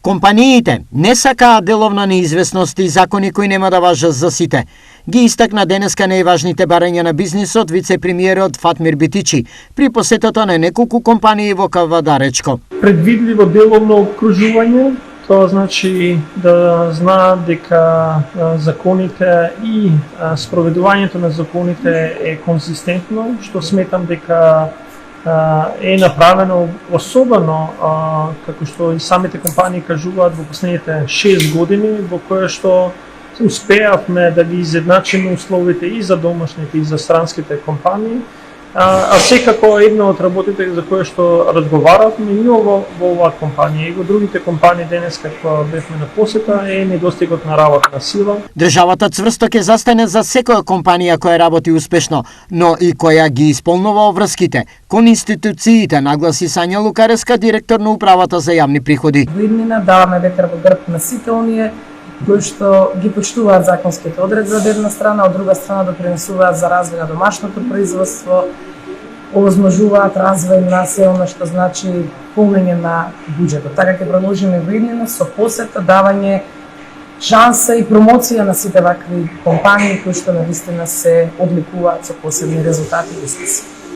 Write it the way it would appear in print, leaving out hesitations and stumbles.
Компаниите не сакаат деловна неизвестност и закони кои нема да важат за сите. Ги истакна денеска најважните барања на бизнисот вице-премиерот Фатмир Битичи при посетата на неколку компании во Кавадаречко. Предвидливо деловно окружување, тоа значи да знаат дека законите и спроведувањето на законите е конзистентно, што сметам дека е направено особено, како што и самите компании кажуваат, во последните 6 години, во која што успеавме да ги изедначиме условите и за домашните и за странските компании. А секако една од работите за која што разговаравме и во оваа компанија и во другите компании денес како бевме на посета е недостигот на работна сила. Државата цврсто ќе застане за секоја компанија која работи успешно, но и која ги исполнува обврските кон институциите, нагласи Сања Лукареска, директор на управата за јавни приходи. Во иднина даваме ветер во грб на сите оние кои што ги почитуваат законските одредби од една страна, од друга страна допринесуваат за развој на домашното производство, овозможуваат развој на се она што значи полнење на буџетот. Така ќе продолжиме во иднина со посета, давање шанса и промоција на сите вакви компании кои што навистина се одликуваат со посебни резултати и успеси.